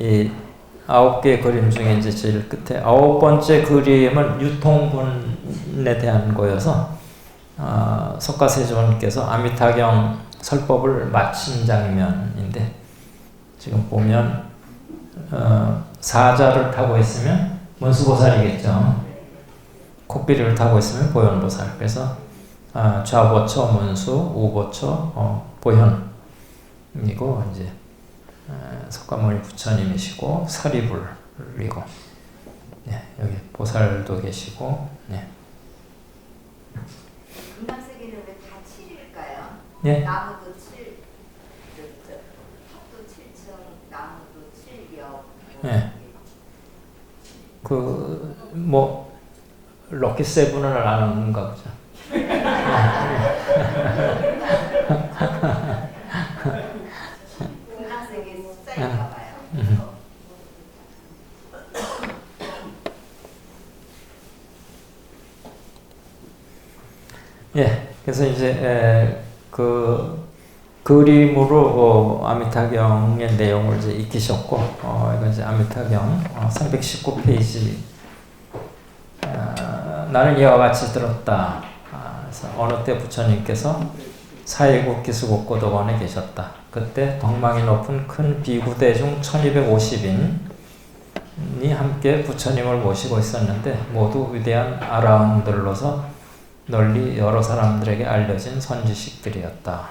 이 9개의 그림 중에 이제 제일 끝에 9번째 그림은 유통분에 대한 거여서 석가세존께서 아미타경 설법을 마친 장면인데, 지금 보면 사자를 타고 있으면 문수보살이겠죠. 코끼리를 타고 있으면 보현보살. 그래서 좌보처 문수, 우보처 보현이고, 이제 석가모니 부처님이시고 사리불이고, 네, 여기 보살도 계시고. 네. 금강세계는 왜 다 7일까요? 네. 나무도 7, 턱도 7층, 나무도 7겹. 네. 뭐 럭키 세븐을 아는가 보죠. 금강세계 숫자인가 봐요. 예, 그래서 이제 그 그림으로 아미타경의 내용을 이제 익히셨고, 이건 이제 아미타경 319페이지. 나는 이와 같이 들었다. 그래서 어느 때 부처님께서 사회국 기수곡고덕원에 계셨다. 그때 덕망이 높은 큰 비구대 중 1250인이 함께 부처님을 모시고 있었는데, 모두 위대한 아라한들로서 널리 여러 사람들에게 알려진 선지식들이었다.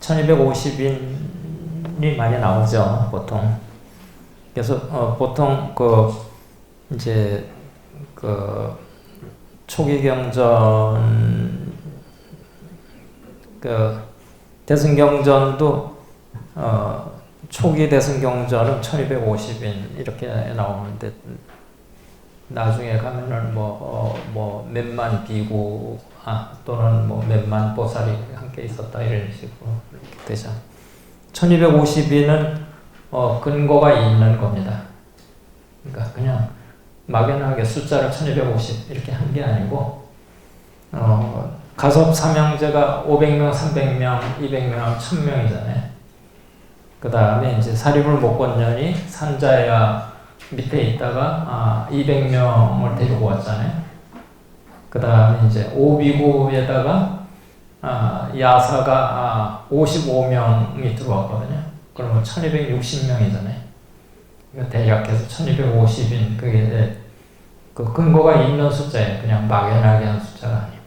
1250인이 많이 나오죠, 보통. 그래서 보통 이제 초기 경전, 대승경전도 초기 대승경전은 1250인 이렇게 나오는데, 나중에 가면은 뭐 몇만 비구 또는 뭐 몇만 보살이 함께 있었다 이런 식으로 이렇게 되죠. 1250인은 근거가 있는 겁니다. 그러니까 그냥 막연하게 숫자를 1250 이렇게 한 게 아니고, 가섭 삼형제가 500명, 300명, 200명, 1000명이잖아요. 그 다음에 이제 사리불 목건년이 산자야 밑에 있다가 200명을 데리고 왔잖아요. 그 다음에 이제 오비구에다가 야사가 55명이 들어왔거든요. 그러면 1260명이잖아요. 그러니까 대략해서 1250인, 그게 그 근거가 있는 숫자예요. 그냥 막연하게 한 숫자가 아닙니다.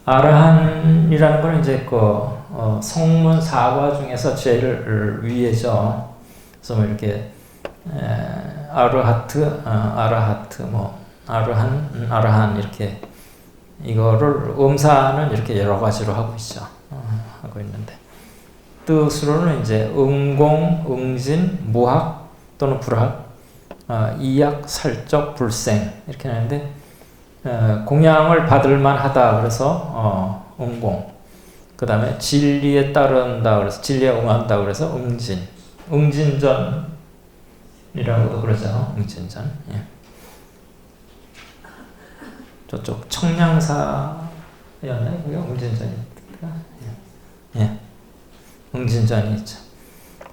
아라한이라는 건 이제 성문 4과 중에서 제일 위에죠. 그래서 뭐 이렇게 아르하트, 아라하트, 뭐 아라한 이렇게 이거를 음사는 이렇게 여러 가지로 하고 있죠. 하고 있는데, 뜻으로는 이제 응공, 응진, 무학 또는 불학, 이약, 살적, 불생 이렇게 하는데, 공양을 받을만 하다 그래서 응공, 그 다음에 진리에 따른다 그래서 진리에 응한다 그래서 응진, 응진전이라고도 그러죠. 응진전. 예. 저쪽 청량사였나요? 그게 응진전이. 예. 응진전이 있죠.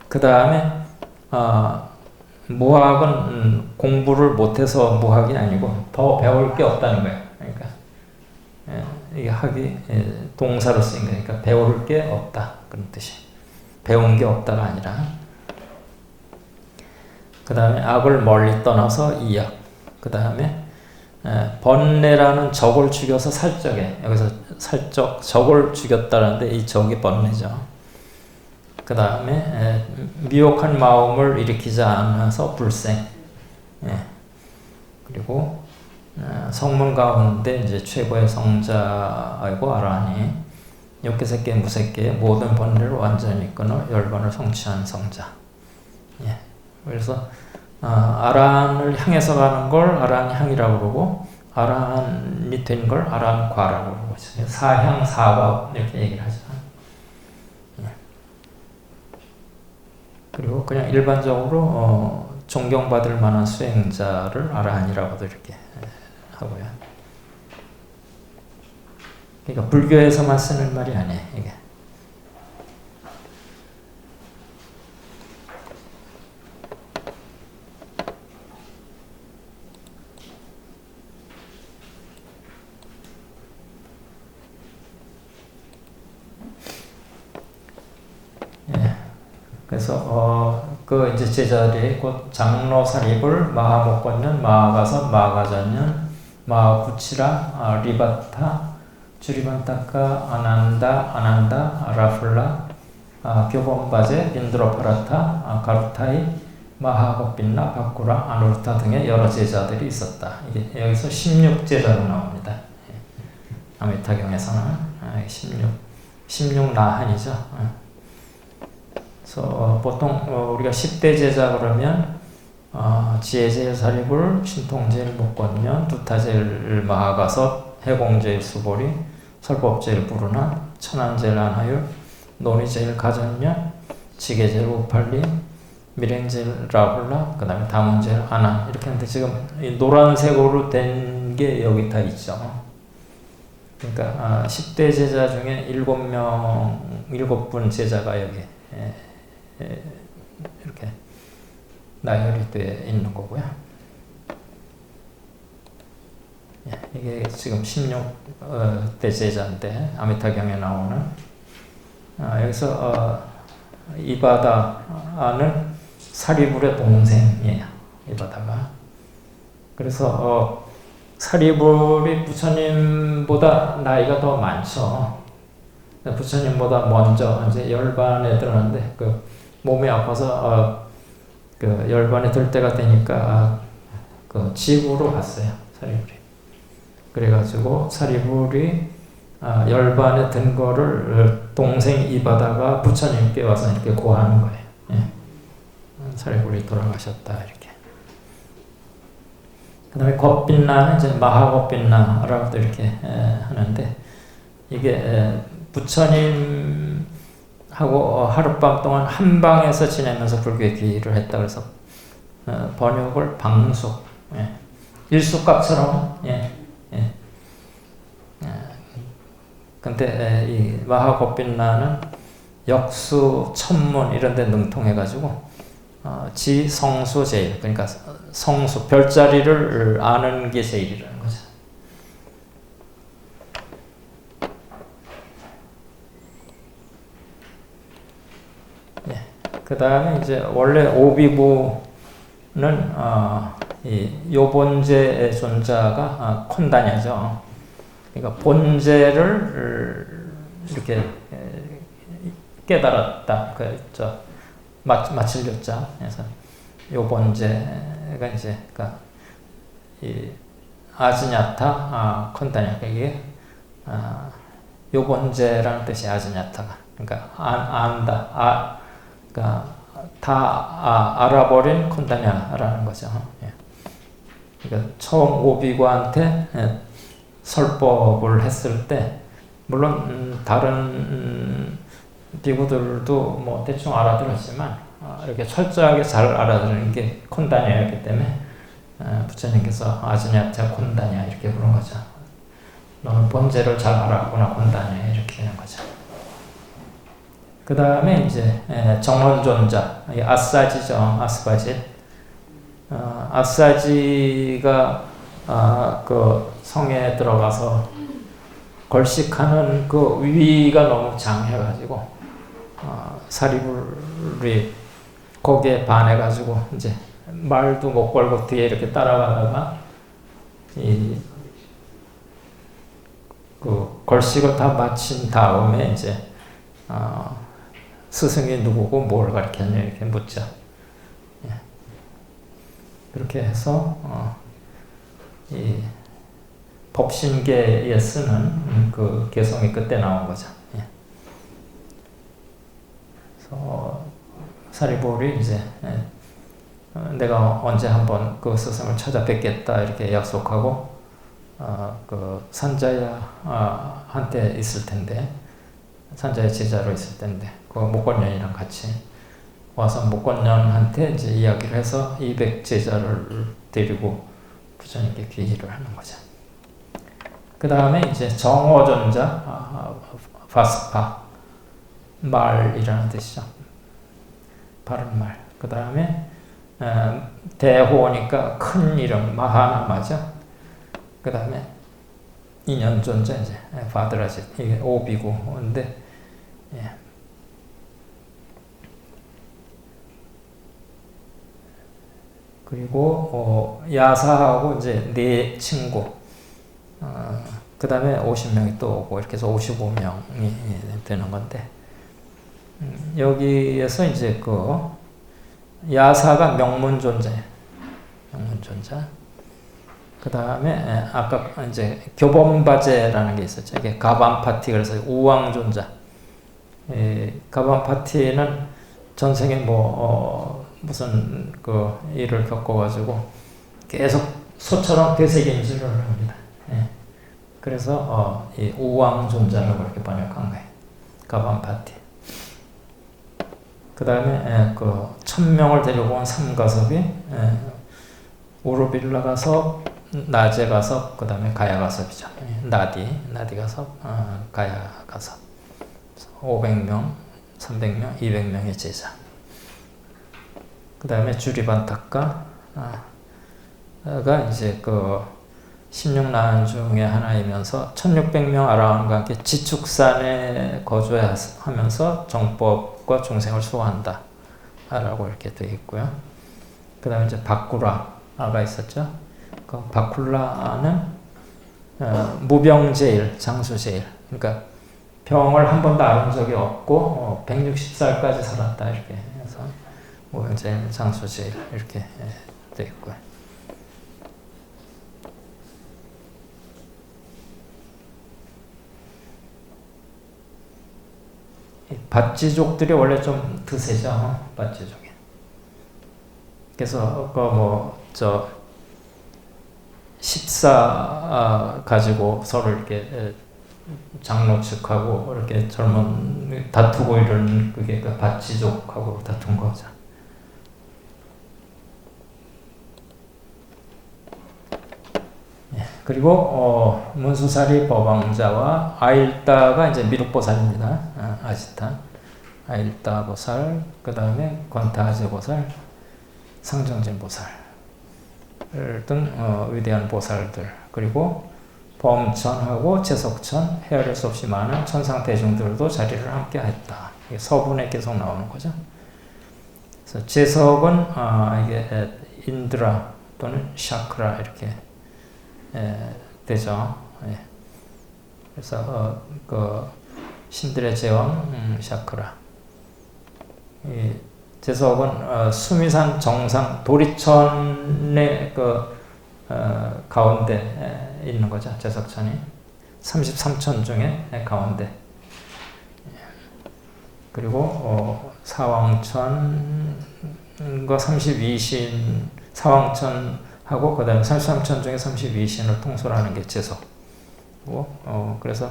그 다음에 무학은 공부를 못해서 무학이 아니고 더 배울 게 없다는 거예요. 그러니까 이게 학이 동사로 쓰인 거니까 배울 게 없다 그런 뜻이. 배운 게 없다가 아니라. 그 다음에 악을 멀리 떠나서 이악. 그 다음에 번뇌라는 적을 죽여서 살적에, 여기서 살적 적을 죽였다는데 이 적이 번뇌죠. 그 다음에 미혹한 마음을 일으키지 않아서 불생. 예. 그리고 성문 가운데 이제 최고의 성자이고 아라한이 욕계세계 무색계의 모든 번뇌를 완전히 끊어 열반을 성취한 성자. 예. 그래서 아라한을 향해서 가는 걸 아라한 향이라고 그러고, 아라한이 된 걸 아라한과라고 그러고, 사향 사과 이렇게 얘기를 하죠. 그리고 그냥 일반적으로 존경받을 만한 수행자를 아라한이라고도 이렇게 하고요. 그러니까 불교에서만 쓰는 말이 아니에요. 이게. 그래서 그 이제 제자들이 곧 장로 사립을 마하목권년, 마하가서, 마하가전년, 마하구치라, 리바타, 주리반타카, 아난다, 라플라, 교본바제, 빈드로파라타, 가루타이, 마하고빈나, 바쿠라, 아누르타 등의 여러 제자들이 있었다. 이게 여기서 16제자로 나옵니다. 아미타경에서는 16나한이죠. 그래서 보통 우리가 10대 제자 그러면 지혜제일 사립을, 신통제일 목권년, 두타제일 마하가섭, 해공제일 수보리, 설법제일 부르나, 천안제일 안하율, 논의제일 가전년, 지계제일 우팔리, 밀행제일 라훌라, 그 다음에 다문제일 아난, 이렇게 하는데 지금 이 노란색으로 된 게 여기 다 있죠. 그러니까 10대 제자 중에 7분 제자가 여기 이렇게 나열이 되어 있는 거고요. 이게 지금 16대 제자인데 아미타경에 나오는 여기서 이바다는 사리불의 동생이에요. 이바다가. 그래서 사리불이 부처님보다 나이가 더 많죠. 부처님보다 먼저 이제 열반에 들었는데 그 몸이 아파서 그 열반에 들 때가 되니까 그 지구로 갔어요. 사리불이. 그래가지고 사리불이 열반에 든 거를 동생 이바다가 부처님께 와서 이렇게 고하는 거예요. 예. 사리불이 돌아가셨다 이렇게. 그 다음에 겉빛나는 이제 마하겉빛나라고도 이렇게 하는데 이게 부처님하고 하룻밤 동안 한 방에서 지내면서 불교의 귀의를 했다 그래서 번역을 방숙, 일숙각처럼, 근데 이 마하겉빛나는 역수, 천문 이런 데 능통해가지고 지성수 제일, 그러니까 성수, 별자리를 아는 게 제일이라는 거죠. 그 다음에 이제 원래 오비부는 이 요본제 존자가 콘다냐죠. 그러니까 본제를 이렇게 깨달았다. 마칠렸자. 그래서 요본제가 이제 그러니까 이 아즈냐타 콘다냐 이게 요본제라는 뜻이 아즈냐타가. 그러니까 안다. 그러니까 다 알아버린 콘다냐라는 거죠. 그러니까 처음 오비구한테 설법을 했을 때 물론 다른 비구들도 뭐 대충 알아들었지만 이렇게 철저하게 잘 알아들은 게 콘다냐였기 때문에 부처님께서 아즈냐타 콘다냐 이렇게 부른 거죠. 너는 본제를 잘 알았구나 콘다냐 이렇게 되는 거죠. 그 다음에 이제 정원존자, 아싸지죠. 아스바지. 아싸지가 그 성에 들어가서 걸식하는 그 위가 너무 장해가지고 사리불이 거기에 반해가지고 이제 말도 못 걸고 뒤에 이렇게 따라가다가 그 걸식을 다 마친 다음에 이제 스승이 누구고 뭘 가르쳤냐 이렇게 묻죠. 그렇게 해서 이 법신계에 쓰는 그 개성이 그때 나온 거죠. 그래서 사리불이 이제 내가 언제 한번 그 스승을 찾아뵙겠다 이렇게 약속하고 그 산자야한테 있을 텐데 산자야 제자로 있을 텐데 그 목권년이랑 같이 와서 목권년한테 이제 이야기를 해서 200 제자를 데리고 부처님께 귀의를 하는 거죠. 그 다음에 이제 정어존자, 바스파, 말이라는 뜻이죠. 바른 말. 그 다음에 대호니까 큰 이름, 마하나마죠. 그 다음에 인연존자, 이제 바드라짓, 이게 오비고. 근데 예. 그리고 야사하고 이제 네 친구, 그 다음에 50명이 또 오고 이렇게 해서 55명이 되는 건데, 여기에서 이제 그 야사가 명문존자예요. 명문존자. 그 다음에 아까 이제 교범바제라는 게 있었죠. 이게 가반파티, 그래서 우왕존자. 가반파티는 전생에 무슨 그 일을 겪어가지고 계속 소처럼 되새김질을 합니다. 예. 그래서 이 우왕존자라고 이렇게 번역한 거예요. 가반파티. 그 다음에 그 1000명을 데리고 온 삼가섭이 우르빌라 가섭, 나제 가섭, 그 다음에 가야 가섭이죠. 나디 가섭, 가야 가섭. 500명, 300명, 200명의 제자. 그 다음에 주리반타카가 이제 그 16나한 중에 하나이면서 1600명 아라한과 함께 지축산에 거주하면서 정법과 중생을 수호한다 라고 이렇게 되어 있고요. 그 다음에 이제 바쿠라가 있었죠. 그 바쿨라는 무병제일, 장수제일. 그러니까 병을 한 번도 앓은 적이 없고 160살까지 살았다 이렇게 해서 무병제일, 장수제일 이렇게 되어 있고요. 밭지족들이 원래 좀 드세죠. 밭지족이. 그래서 십사 가지고 서로 이렇게 장로 측하고 이렇게 젊은 다투고 이런 그게 그 밭지족하고 다툰 거죠. 그리고 문수사리 법왕자와 아일다가 이제 미륵보살입니다. 아지타, 아일다 보살, 그 다음에 권타아제 보살, 상정진 보살 등 위대한 보살들, 그리고 범천하고 재석천, 헤아릴 수 없이 많은 천상 대중들도 자리를 함께 했다. 이게 서분에 계속 나오는 거죠. 그래서 재석은 이게 인드라 또는 샤크라 이렇게 되죠. 예. 그래서 그 신들의 제왕 샤크라. 이 재석은 수미산 정상 도리천의 그 가운데 있는 거죠. 재석천이 33천 중에 가운데. 그리고 사왕천과 32신, 사왕천하고 그 다음에 33천 중에 32신을 통솔하는 게 재석이고, 그래서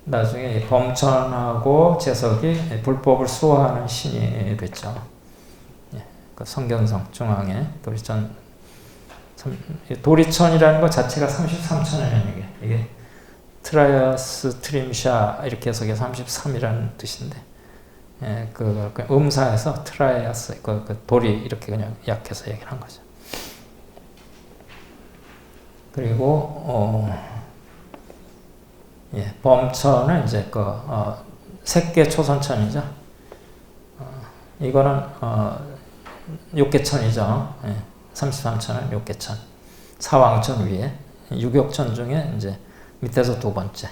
나중에 범천하고 재석이 불법을 수호하는 신이 됐죠. 그 성견성 중앙에 도리천이라는 것 자체가 33천이라는 이게 트라이아스 트림샤 이렇게 해서 33이라는 뜻인데, 그 음사에서 트라이아스 그 돌이 이렇게 그냥 약해서 얘기를 한 거죠. 그리고 범천은 이제 색계 초선천이죠. 이거는 육계천이죠. 33천은 육계천. 사왕천 위에 육욕천 중에 이제 밑에서 두 번째.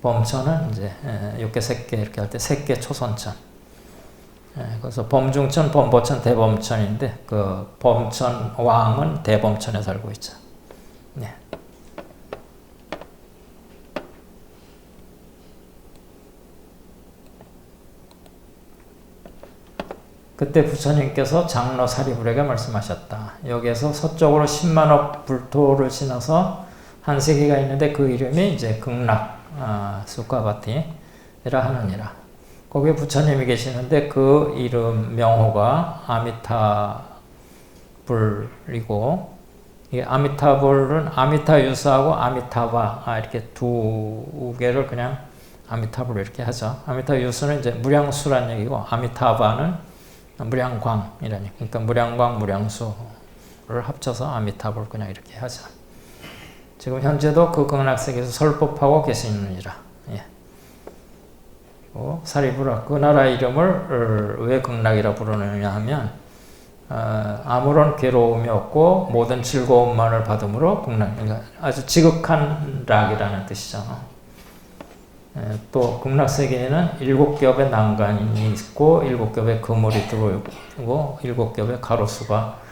범천은 이제 육계 색계 이렇게 할 때 색계 초선천. 그래서 범중천, 범보천, 대범천인데 그 범천 왕은 대범천에 살고 있죠. 네. 그때 부처님께서 장로 사리불에게 말씀하셨다. 여기에서 서쪽으로 10만억 불토를 지나서 한 세계가 있는데 그 이름이 이제 극락 수카바티라 하느니라. 거기에 부처님이 계시는데 그 이름 명호가 아미타불이고 이게 아미타불은 아미타 유수하고 아미타바 이렇게 두 개를 그냥 아미타불 이렇게 하죠. 아미타 유수는 이제 무량수란 얘기고 아미타바는 무량광이라는 얘기. 그러니까 무량광, 무량수를 합쳐서 아미타불 그냥 이렇게 하죠. 지금 현재도 그 극락세계에서 설법하고 계시느니라. 예. 그리고 사리부라 그 나라 이름을 왜 극락이라 부르느냐 하면 아무런 괴로움이 없고 모든 즐거움만을 받음으로 극락, 그러니까 아주 지극한 락이라는 뜻이죠. 또 극락세계에는 7겹의 난간이 있고 7겹의 그물이 들어오고 7겹의 가로수가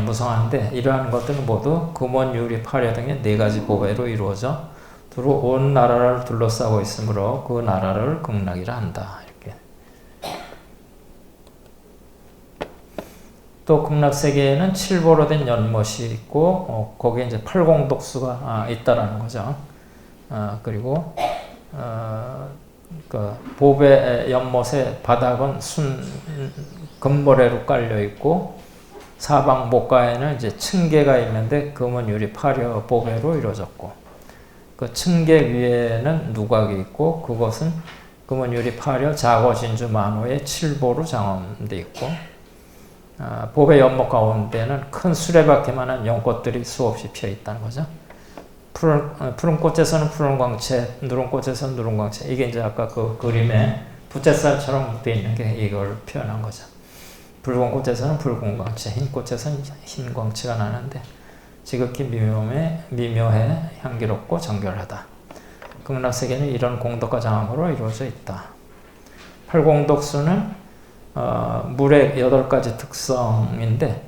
무성한데 이러한 것들은 모두 금원, 유리, 파려 등의 4가지 보배로 이루어져 두루 온 나라를 둘러싸고 있으므로 그 나라를 극락이라 한다. 이렇게. 또 극락세계에는 7보로 된 연못이 있고 거기에 이제 8공덕수가 있다라는 거죠. 그리고 그 보배 연못의 바닥은 금모래로 깔려 있고 사방 목가에는 이제 층계가 있는데 금은 유리 파려 보배로 이루어졌고 그 층계 위에는 누각이 있고 그것은 금은 유리 파려 자거 진주 만호의 7보로 장엄되어 있고 보배 연못 가운데는 큰 수레바퀴만한 연꽃들이 수없이 피어 있다는 거죠. 푸른 꽃에서는 푸른 광채, 누른 꽃에서는 누른 광채. 이게 이제 아까 그 그림에 부채살처럼 되어 있는 게 이걸 표현한 거죠. 붉은 꽃에서는 붉은 광채, 흰 꽃에서는 흰 광채가 나는데 지극히 미묘해 향기롭고 정결하다. 극락세계는 이런 공덕과 장엄으로 이루어져 있다. 팔공덕수는 물의 8가지 특성인데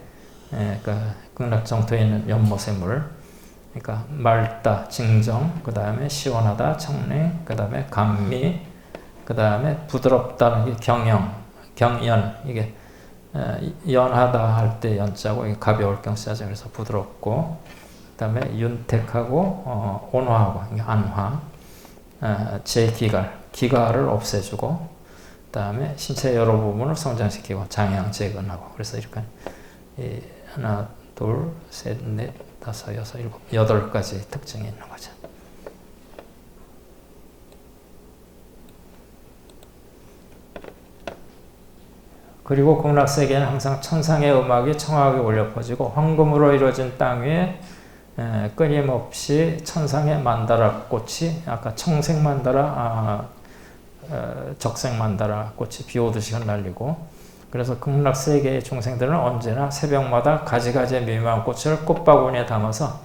극락 정토에 있는 연못의 물, 그러니까 맑다, 징정, 그 다음에 시원하다, 청랭, 그 다음에 감미, 그 다음에 부드럽다는 게 경연, 이게 연하다 할 때 연자고 이게 가벼울 경자죠. 그래서 부드럽고, 그 다음에 윤택하고 온화하고 이게 안화, 기갈을 없애주고, 그 다음에 신체 여러 부분을 성장시키고 장양 재건하고. 그래서 이렇게 하나, 둘, 셋, 넷, 다섯, 여섯, 일곱, 8가지 특징이 있는 거죠. 그리고 극락세계는 항상 천상의 음악이 청하게 울려 퍼지고 황금으로 이루어진 땅 위에 끊임없이 천상의 만다라 꽃이 아까 청색 만다라, 적색 만다라 꽃이 비오듯이 흩날리고 그래서 극락세계의 중생들은 언제나 새벽마다 가지가지의 미묘한 꽃을 꽃바구니에 담아서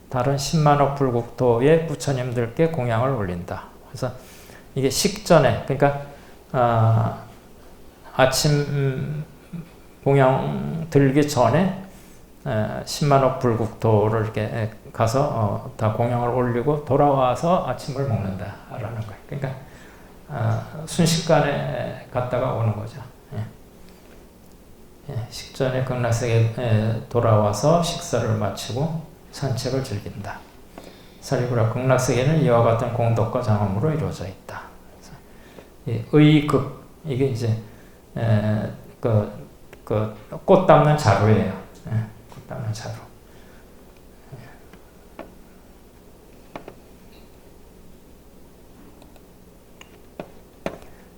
다른 10만억 불국토의 부처님들께 공양을 올린다. 그래서 이게 식전에 그러니까 아침 공양 들기 전에 10만억 불국토를 이렇게 가서 다 공양을 올리고 돌아와서 아침을 먹는다라는 거예요. 그러니까 순식간에 갔다가 오는 거죠. 식전에 극락세계에 돌아와서 식사를 마치고 산책을 즐긴다. 사리부라 극락세계는 이와 같은 공덕과 장엄으로 이루어져 있다. 의극 이게 이제 꽃 담는 자루예요. 꽃 담는 자루.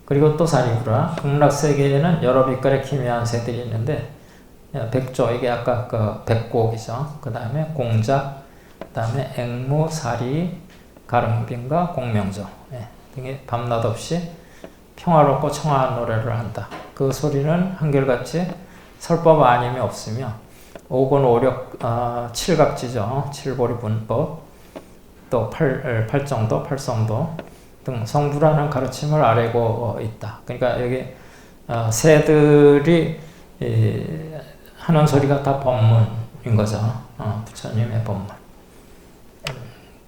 그리고 또 사리부라 극락세계에는 여러 빛깔의 기묘한 새들이 있는데 백조 이게 아까 그 백곡이죠. 그 다음에 공작, 그 다음에 앵무, 사리, 가릉빈과 공명조 등이 밤낮 없이 평화롭고 청아한 노래를 한다. 그 소리는 한결같이 설법 아님이 없으며 오건 오력 칠각지죠. 칠보리 분법 또 팔정도, 팔성도 등 성부라는 가르침을 아래고 있다. 그러니까 여기 새들이 하는 소리가 다 법문인 거죠. 부처님의 법문.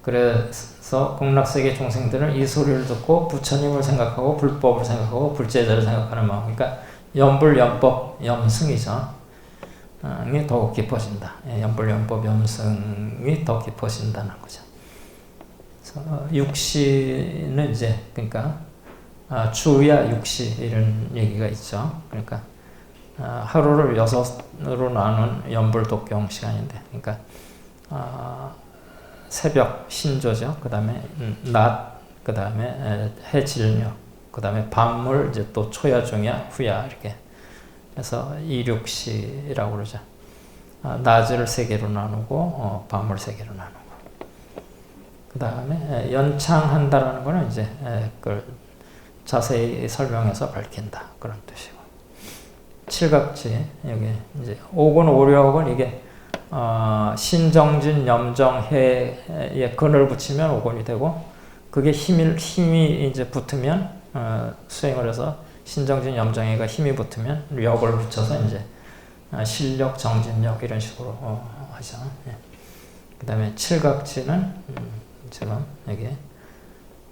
그래서 극락세계 중생들은 이 소리를 듣고 부처님을 생각하고 불법을 생각하고 불제자를 생각하는 마음. 그러니까 염불, 염법, 염승이죠. 이 더욱 깊어진다. 염불, 염법, 염승이 더 깊어진다는 거죠. 육시는 이제 그러니까 주야 육시 이런 얘기가 있죠. 그러니까 하루를 6으로 나눈 연불독경 시간인데, 그러니까 새벽 신조죠. 그 다음에 낮, 그 다음에 해질녘, 그 다음에 밤물, 이제 또 초야, 중야, 후야 이렇게 해서 이륙시라고 그러죠. 낮을 세 개로 나누고 밤을 세 개로 나누고. 그 다음에 연창한다라는 거는 이제 그걸 자세히 설명해서 밝힌다 그런 뜻이고. 칠각지 여기 이제 오군 오력은 이게 신정진 염정해에 근을 붙이면 오군이 되고 그게 힘이 이제 붙으면 수행을 해서 신정진 염정해가 힘이 붙으면 력을 붙여서 이제 실력 정진력 이런 식으로 하죠. 예. 그 다음에 칠각지는 지금 여기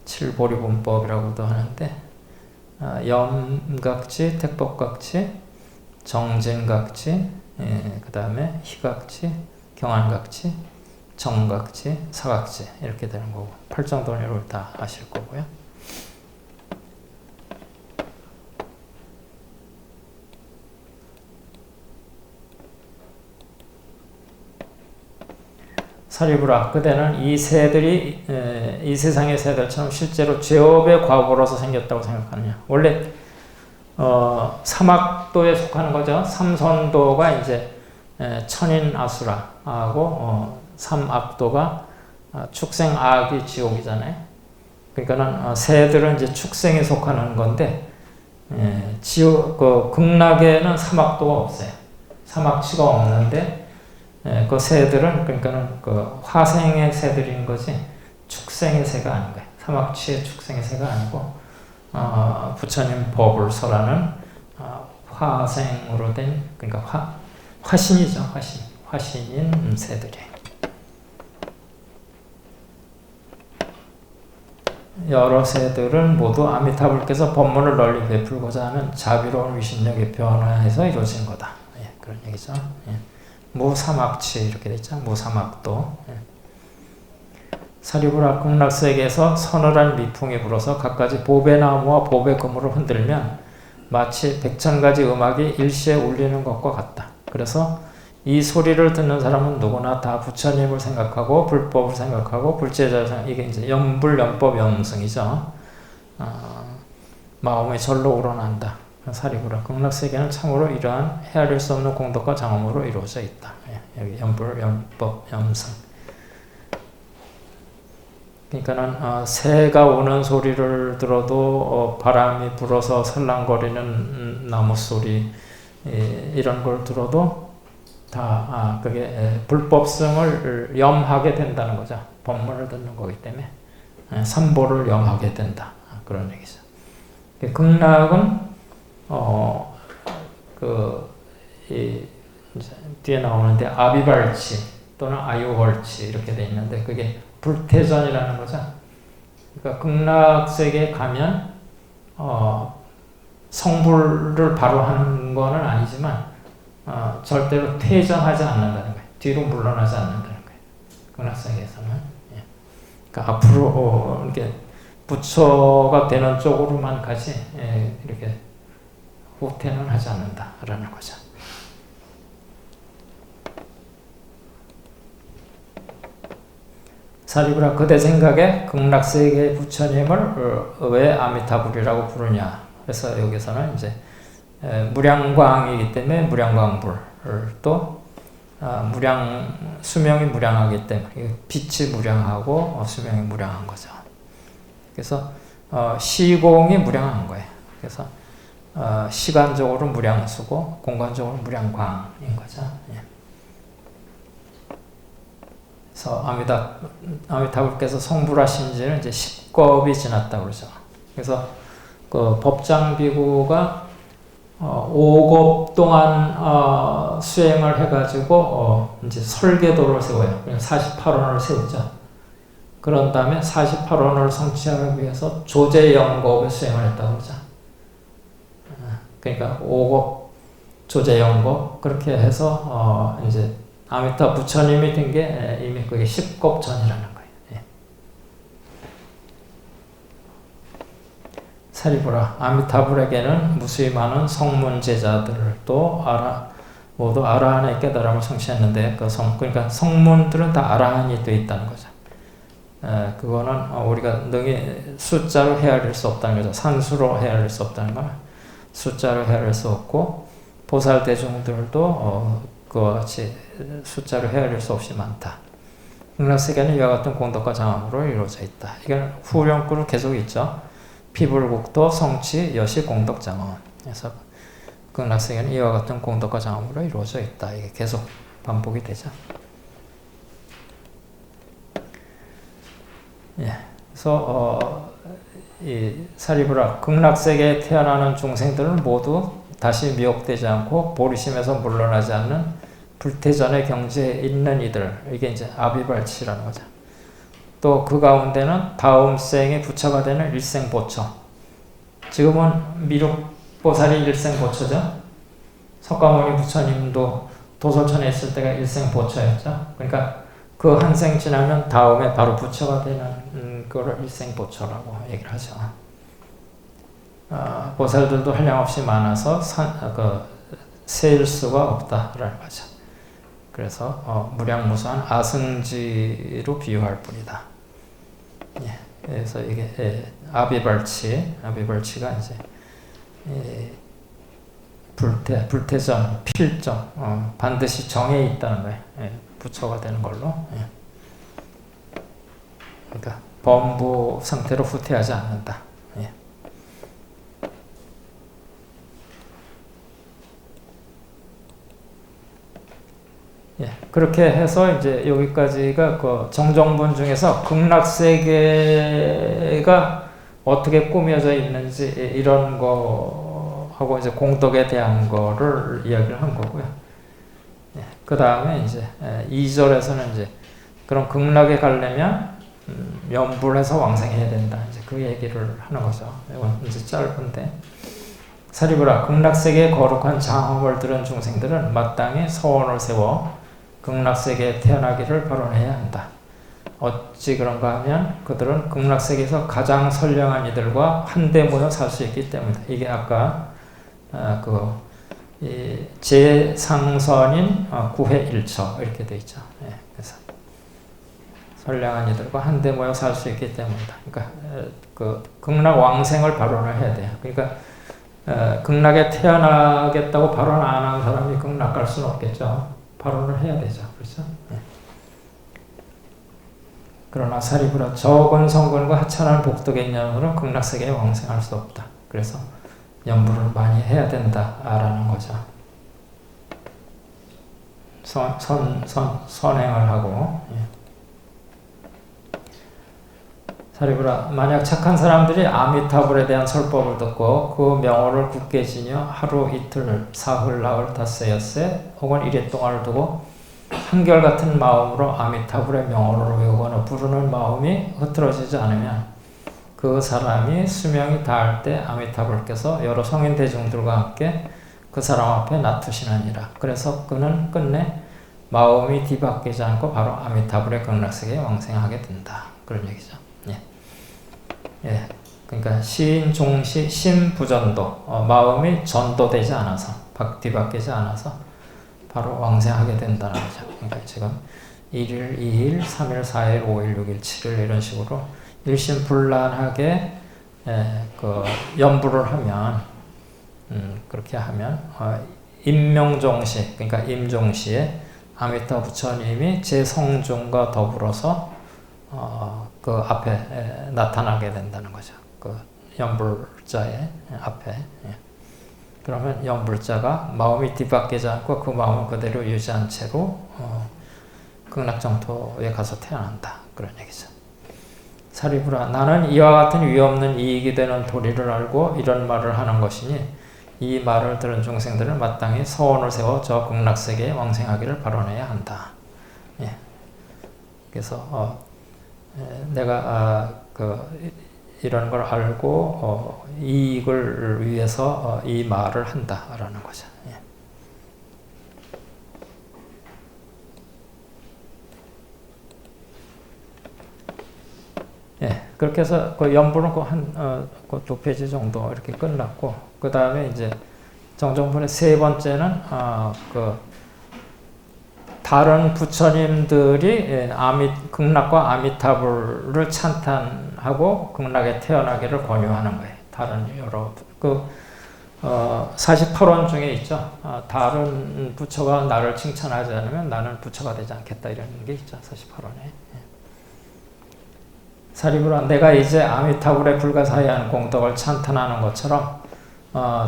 칠보리분법이라고도 하는데 염각지, 택법각지, 정진각지, 그 다음에 희각지, 경안각지, 정각지, 사각지 이렇게 되는 거고 팔정도리를 다 아실 거고요. 사리부라 그대는 이 새들이 이 세상의 새들처럼 실제로 죄업의 과보로서 생겼다고 생각하느냐. 원래 삼악도에 속하는 거죠. 삼선도가 이제 천인아수라하고 삼악도가 축생악이 지옥이잖아요. 그러니까는 새들은 이제 축생에 속하는 건데 지옥 그 극락에는 삼악도가 없어요. 삼악치가 없는데 그 새들은 그러니까는 그 화생의 새들인 거지 축생의 새가 아닌 거예요. 삼악치의 축생의 새가 아니고 부처님 법을 설하는 화생으로 된 그러니까 화신이죠. 화신인 새들이. 여러 새들은 모두 아미타불께서 법문을 널리 베풀고자 하는 자비로운 위신력에 변화해서 이루어진 거다. 예, 그런 얘기죠. 예. 무삼악치 이렇게 되죠. 무삼악도. 예. 사리부라 극락세계에서 서늘한 미풍이 불어서 갖가지 보배나무와 보배금으로 흔들면 마치 100,000가지 음악이 일시에 울리는 것과 같다. 그래서 이 소리를 듣는 사람은 누구나 다 부처님을 생각하고 불법을 생각하고 불제자를 생각하고 이게 이제 염불, 염법, 염승이죠. 마음이 절로 우러난다. 사리부라 극락세계는 참으로 이러한 헤아릴 수 없는 공덕과 장엄으로 이루어져 있다. 여기 염불, 염법, 염승. 그러니까는 새가 우는 소리를 들어도 바람이 불어서 설랑거리는 나무 소리 이런 걸 들어도 다 그게 불법성을 염하게 된다는 거죠. 법문을 듣는 거기 때문에 삼보를 염하게 된다 그런 얘기죠. 극락은 이제 뒤에 나오는데 아비발치 또는 아유월치 이렇게 돼 있는데 그게 불태전이라는 거죠. 그러니까 극락세계에 가면 성불을 바로 하는 거는 아니지만 절대로 퇴전하지 않는다는 거예요. 뒤로 물러나지 않는다는 거예요. 극락세계에서는. 예. 그러니까 앞으로 이렇게 부처가 되는 쪽으로만 가지 이렇게 후퇴는 하지 않는다라는 거죠. 사리부라 그대 생각에 극락세계의 부처님을 왜 아미타불이라고 부르냐. 그래서 여기서는 이제 무량광이기 때문에 무량광불 또 수명이 무량하기 때문에 빛이 무량하고 수명이 무량한 거죠. 그래서 시공이 무량한 거예요. 그래서 시간적으로 무량수고 공간적으로 무량광인 거죠. 예. 그래서 아미타불께서 성불하신 지는 이제 10겁이 지났다고 그러죠. 그래서 그 법장비구가 5겁 동안 수행을 해가지고 이제 설계도를 세워요. 48원을 세우죠. 그런 다음에 48원을 성취하기 위해서 조제영겁을 수행을 했다고 그러죠. 그러니까 5겁 조제영겁 그렇게 해서 이제 아미타 부처님이 된 게 이미 그게 10겁 전이라는 거예요. 예. 사리부라 아미타불에게는 무수히 많은 성문 제자들도 모두 아라한의 깨달음을 성취했는데 그러니까 성문들은 다 아라한이 되어 있다는 거죠. 그거는 우리가 능히 숫자로 헤아릴 수 없다는 거죠. 산수로 헤아릴 수 없다는 거는 숫자로 헤아릴 수 없고 보살 대중들도 그와 같이 숫자로 헤아릴 수 없이 많다. 극락세계는 이와 같은 공덕과 장엄으로 이루어져 있다. 이건 후렴구로 계속 있죠. 피불국도 성취 여시 공덕 장엄. 그래서 극락세계는 이와 같은 공덕과 장엄으로 이루어져 있다. 이게 계속 반복이 되죠. 예, 그래서 이 사리부라 극락세계에 태어나는 중생들은 모두 다시 미혹되지 않고 보리심에서 물러나지 않는 불태전의 경지에 있는 이들, 이게 이제 아비발치라는 거죠. 또 그 가운데는 다음 생에 부처가 되는 일생보처. 지금은 미륵보살이 일생보처죠. 석가모니 부처님도 도솔천에 있을 때가 일생보처였죠. 그러니까 그 한 생 지나면 다음에 바로 부처가 되는 거를 일생보처라고 얘기를 하죠. 보살들도 한량없이 많아서 세일 수가 없다라는 거죠. 그래서 무량무수한 아승지로 비유할 뿐이다. 예, 그래서 이게 아비발치가 이제 불태전, 필정, 반드시 정해 있다는 거예요. 예, 부처가 되는 걸로. 예. 그러니까 범부 상태로 후퇴하지 않는다. 예. 예, 그렇게 해서 이제 여기까지가 그 정정본 중에서 극락세계가 어떻게 꾸며져 있는지 이런 거하고 이제 공덕에 대한 거를 이야기를 한 거고요. 예, 그 다음에 이제 2절에서는 이제 그럼 극락에 가려면 연불해서 왕생해야 된다. 이제 그 얘기를 하는 거죠. 이건 이제 짧은데. 사리부라 극락세계의 거룩한 장엄을 들은 중생들은 마땅히 서원을 세워 극락세계에 태어나기를 발언해야 한다. 어찌 그런가 하면 그들은 극락세계에서 가장 선량한 이들과 한데 모여 살 수 있기 때문이다. 이게 아까 제상선인 9회 1처 이렇게 돼 있죠. 예, 그래서 선량한 이들과 한데 모여 살 수 있기 때문이다. 그러니까 그 극락 왕생을 발언을 해야 돼요. 그러니까 극락에 태어나겠다고 발언 안 하는 사람이 극락 갈 수는 없겠죠. 발언을 해야 되죠. 그렇죠? 네. 그러나 사리부라 적은 성근과 하찮은 복덕의 인연으로 극락세계에 왕생할 수 없다. 그래서 연부를 많이 해야 된다라는 거죠. 선행을 하고. 예. 사리부라 만약 착한 사람들이 아미타불에 대한 설법을 듣고 그 명호를 굳게 지녀 하루 이틀 사흘 나흘 닷새 엿새 혹은 이래 동안을 두고 한결같은 마음으로 아미타불의 명호를 외우거나 부르는 마음이 흐트러지지 않으면 그 사람이 수명이 닿을 때 아미타불께서 여러 성인 대중들과 함께 그 사람 앞에 놔두시느니라. 그래서 그는 끝내 마음이 뒤바뀌지 않고 바로 아미타불의 극락세계에 왕생하게 된다. 그런 얘기죠. 예, 그러니까 시인종시 심부전도 마음이 전도되지 않아서 뒤바뀌지 않아서 바로 왕생하게 된다는 거죠. 그러니까 지금 1일, 2일, 3일, 4일, 5일, 6일, 7일 이런 식으로 일심불란하게 그 연부를 하면 그렇게 하면 임명종시 그러니까 임종시에 아미타 부처님이 제 성중과 더불어서 그 앞에 나타나게 된다는 거죠. 그 연불자의 앞에. 예. 그러면 연불자가 마음이 뒤바뀌지 않고 그 마음을 그대로 유지한 채로 극락정토에 가서 태어난다. 그런 얘기죠. 사리부라 나는 이와 같은 위없는 이익이 되는 도리를 알고 이런 말을 하는 것이니 이 말을 들은 중생들은 마땅히 서원을 세워 저 극락세계에 왕생하기를 발언해야 한다. 예. 그래서 내가 이런 걸 알고 이익을 위해서 이 말을 한다라는 거죠. 예. 예, 그렇게 해서 그 연부는 그 2페이지 정도 이렇게 끝났고 그 다음에 이제 정정본의 세 번째는 그 다른 부처님들이 극락과 아미타불을 찬탄하고 극락에 태어나기를 권유하는 거예요. 다른 여러 48원 중에 있죠. 다른 부처가 나를 칭찬하지 않으면 나는 부처가 되지 않겠다 이런 게 있죠. 48원에. 사리부라, 내가 이제 아미타불의 불가사의한 공덕을 찬탄하는 것처럼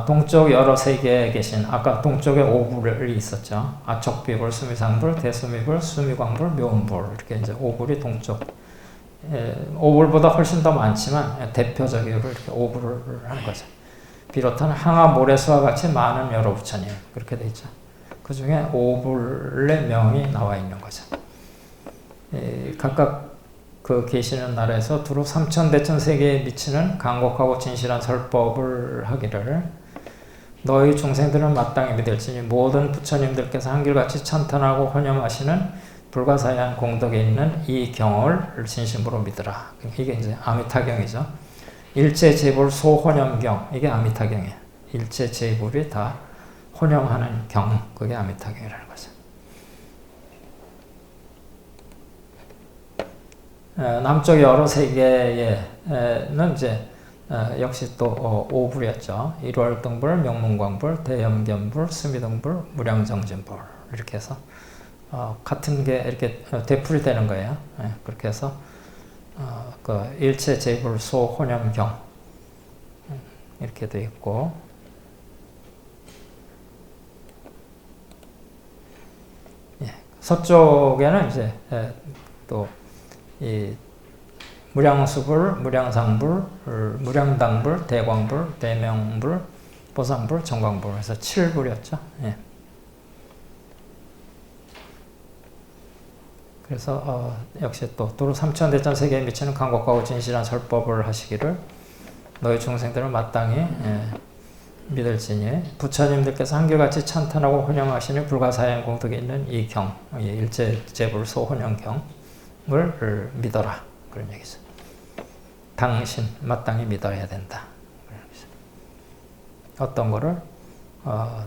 동쪽 여러 세계에 계신 아까 동쪽에 오불이 있었죠. 아촉비불, 수미상불, 대수미불, 수미광불, 묘음불 이렇게 이제 오불이 동쪽. 오불보다 훨씬 더 많지만 대표적으로 이렇게 오불을 하는 거죠. 비롯한 항아 모래수와 같이 많은 여러 부처님 그렇게 돼 있죠. 그 중에 오불의 명이 나와 있는 거죠. 각각 그 계시는 나라에서 두루 삼천대천 세계에 미치는 간곡하고 진실한 설법을 하기를 너희 중생들은 마땅히 믿을지니 모든 부처님들께서 한결같이 찬탄하고 헌염하시는 불가사의한 공덕에 있는 이 경을 진심으로 믿으라. 이게 이제 아미타경이죠. 일체 제불 소헌염경 이게 아미타경이에요. 일체 제불이 다 헌염하는 경 그게 아미타경이라는 거죠. 남쪽 여러 세계에는 이제 역시 또 오불이었죠. 일월등불, 명문광불, 대염견불, 수미등불, 무량정진불 이렇게 해서 같은 게 이렇게 대풀이 되는 거예요. 그렇게 해서 그 일체 제불 소혼염경 이렇게 돼 있고 서쪽에는 이제 또 이 무량수불, 무량상불, 무량당불, 대광불, 대명불, 보상불, 정광불 해서 7불이었죠. 예. 그래서 역시 또 도로 삼천대천 세계에 미치는 간곡하고 진실한 설법을 하시기를 너희 중생들은 마땅히 믿을지니 부처님들께서 한결같이 찬탄하고 헌영하시니 불가사의한 공덕에 있는 이 경, 일체제불 소헌영경을 믿어라. 그런 얘기죠. 당신 마땅히 믿어야 된다. 어떤 거를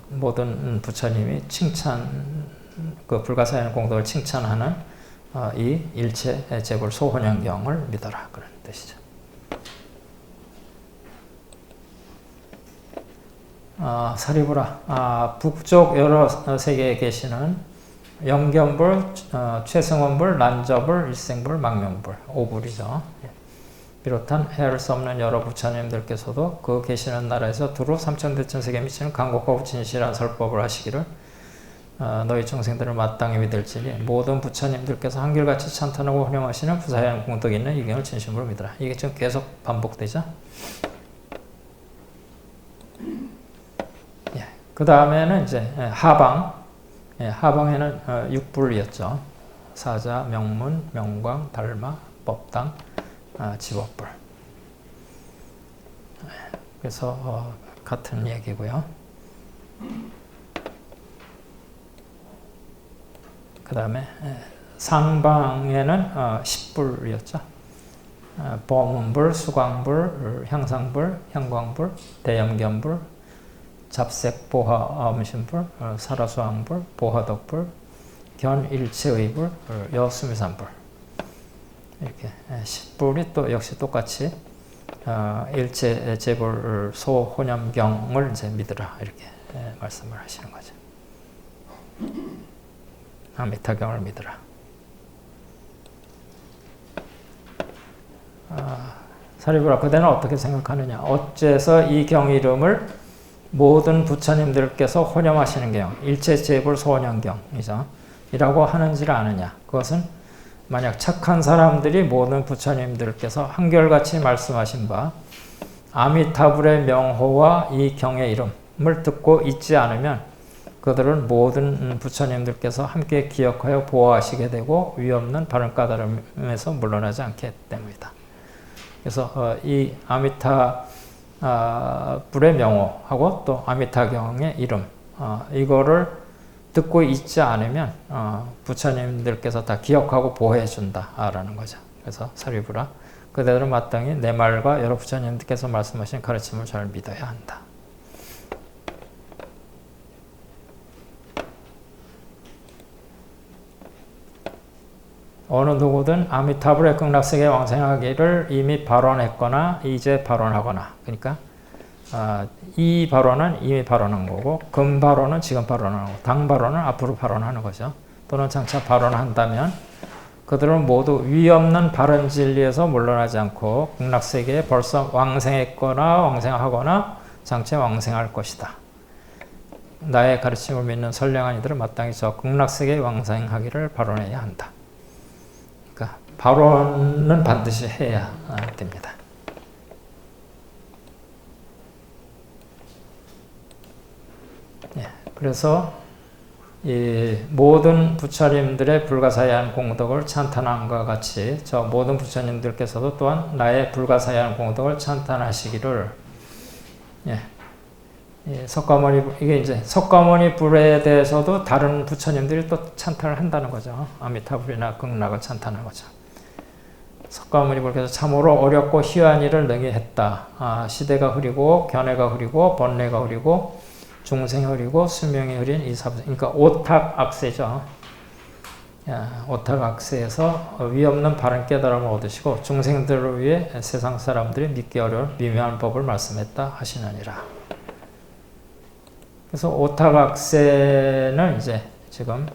모든 부처님이 칭찬, 그 불가사의한 공덕을 칭찬하는 이 일체제불 소헌영경을 믿어라. 그런 뜻이죠. 사리부라, 북쪽 여러 세계에 계시는 영견불, 최승원불, 난저불, 일생불, 망명불, 오불이죠. 비롯한 헤아릴 수 없는 여러 부처님들께서도 그 계시는 나라에서 두루 삼천대천 세계에 미치는 간곡하고 진실한 설법을 하시기를 너희 중생들을 마땅히 믿을지니 모든 부처님들께서 한결같이 찬탄하고 헌영하시는 부사한 공덕이 있는 이 경을 진심으로 믿으라. 이게 지금 계속 반복되죠. 그 다음에는 이제 하방. 하방에는 6불이었죠. 사자, 명문, 명광, 달마, 법당, 지법불. 그래서 같은 얘기고요. 그 다음에 상방에는 10불이었죠. 범운불, 수광불, 향상불, 향광불, 대염견불, 잡색보화 음신불, 사라수왕불, 보화덕불, 견일체의불, 여수미산불 이렇게 10불이 또 역시 똑같이 일체제불 소혼염경을 이제 믿으라 이렇게 말씀을 하시는 거죠. 아미타경을 믿으라. 사리부라, 그대는 어떻게 생각하느냐? 어째서 이 경 이름을 모든 부처님들께서 혼염하시는 경, 일체제불 소혼염경이죠. 이라고 하는지를 아느냐? 그것은 만약 착한 사람들이 모든 부처님들께서 한결같이 말씀하신 바 아미타불의 명호와 이 경의 이름을 듣고 잊지 않으면 그들은 모든 부처님들께서 함께 기억하여 보호하시게 되고 위없는 바른 까다름에서 물러나지 않기 때문이다. 그래서 이 불의 명호하고 또 아미타경의 이름 이거를 듣고 있지 않으면 부처님들께서 다 기억하고 보호해 준다라는 거죠. 그래서 사리부라, 그대들은 마땅히 내 말과 여러 부처님들께서 말씀하신 가르침을 잘 믿어야 한다. 어느 누구든 아미타불의 극락세계 왕생하기를 이미 발언했거나 이제 발언하거나, 그러니까 이 발언은 이미 발언한 거고, 금 발언은 지금 발언하는 거고, 당 발언은 앞으로 발언하는 거죠. 또는 장차 발언한다면 그들은 모두 위 없는 바른 진리에서 물러나지 않고 극락세계에 벌써 왕생했거나 왕생하거나 장차 왕생할 것이다. 나의 가르침을 믿는 선량한 이들은 마땅히 저 극락세계에 왕생하기를 발언해야 한다. 그러니까 발언은 반드시 해야 됩니다. 그래서 이 모든 부처님들의 불가사의한 공덕을 찬탄함과 같이 저 모든 부처님들께서도 또한 나의 불가사의한 공덕을 찬탄하시기를, 석가모니, 이게 이제 석가모니 불에 대해서도 다른 부처님들이 또 찬탄을 한다는 거죠. 아미타불이나 극락을 찬탄하는 거죠. 석가모니 불께서 참으로 어렵고 희화한 일을 능히 했다. 시대가 흐리고 견해가 흐리고 번뇌가 흐리고 중생이 흐리고 수명이 흐린 이 사부, 그러니까 오탁악세죠. 오탁악세에서 위 없는 바른 깨달음을 얻으시고 중생들을 위해 세상 사람들이 믿기 어려운 미묘한 법을 말씀했다 하시느니라. 그래서 오탁악세는 이제 지금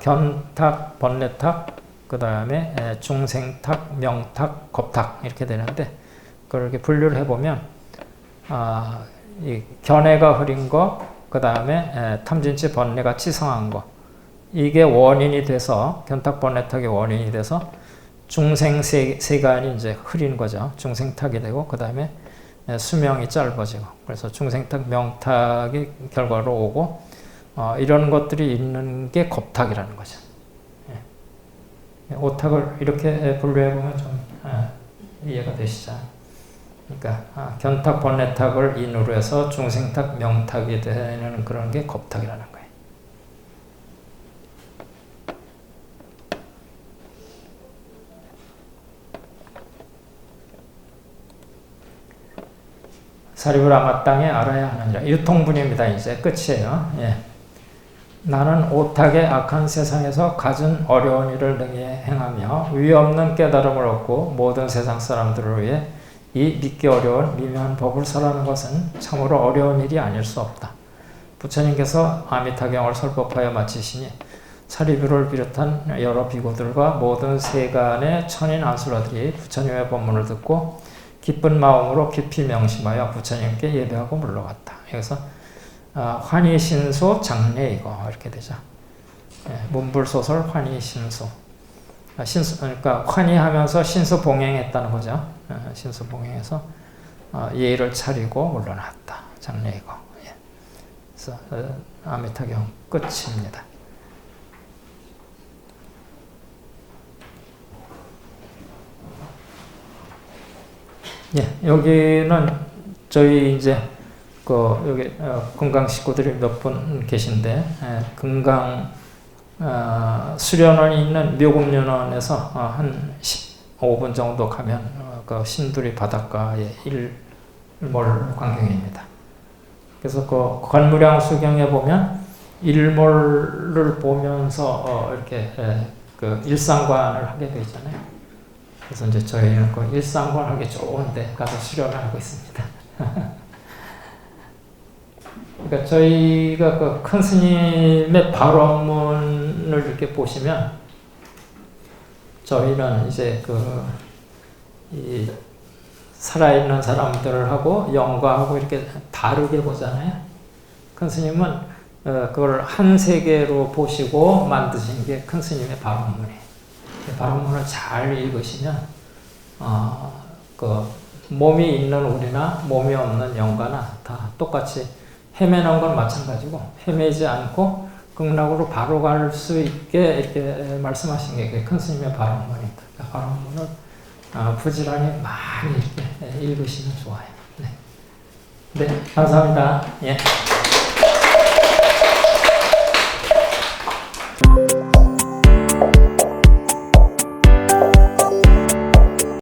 견탁, 번뇌탁, 그 다음에 중생탁, 명탁, 겁탁 이렇게 되는데, 그걸 이렇게 분류를 해보면 이 견해가 흐린 거, 그 다음에 탐진치 번뇌가 치성한 거, 이게 원인이 돼서 견탁 번뇌탁의 원인이 돼서 중생 세간이 이제 흐린 거죠. 중생탁이 되고 그 다음에 수명이 짧아지고, 그래서 중생탁 명탁이 결과로 오고, 이런 것들이 있는 게 겁탁이라는 거죠. 오탁을 이렇게 분류해 보면 좀 이해가 되시죠. 그러니까 견탁 번뇌탁을 인으로 해서 중생탁 명탁이 되는 그런 게 겁탁이라는 거예요. 사리불 아마땅에 알아야 하느니라. 유통분입니다. 이제 끝이에요. 나는 오탁의 악한 세상에서 갖은 어려운 일을 능히 행하며 위 없는 깨달음을 얻고 모든 세상 사람들을 위해 이 믿기 어려운 미묘한 법을 설하는 것은 참으로 어려운 일이 아닐 수 없다. 부처님께서 아미타경을 설법하여 마치시니 사리불을 비롯한 여러 비구들과 모든 세간의 천인 안수라들이 부처님의 법문을 듣고 기쁜 마음으로 깊이 명심하여 부처님께 예배하고 물러갔다. 여기서 환희신소 장례이고 이렇게 되죠. 문불소설 환희신소. 그러니까 환희하면서 신수봉행했다는 거죠. 신수봉행해서 예의를 차리고 물러났다. 장례이고. 그래서 아미타경 끝입니다. 여기는 저희 이제 여기 금강 식구들이 몇 분 계신데, 금강 수련원이 있는 묘금윤원에서 한 15분 정도 가면 그 신두리 바닷가의 일몰 광경입니다. 그래서 그 관무량 수경에 보면 일몰을 보면서 이렇게 그 일상관을 하게 되잖아요. 그래서 이제 저희는 그 일상관 하기 좋은데 가서 수련을 하고 있습니다. 그러니까 저희가 그 큰 스님의 발언문을 이렇게 보시면 저희는 이제 이 살아있는 사람들하고 영과하고 이렇게 다르게 보잖아요. 큰 스님은 그걸 한 세계로 보시고 만드신 게 큰 스님의 발언문이에요. 발언문을 잘 읽으시면 그 몸이 있는 우리나 몸이 없는 영과나 다 똑같이 헤매는 건 마찬가지고 헤매지 않고 극락으로 바로 갈 수 있게 이렇게 말씀하신 게 큰 스님의 발언문입니다. 발언문을 부지런히 많이 이렇게 읽으시면 좋아요. 네, 감사합니다. 예.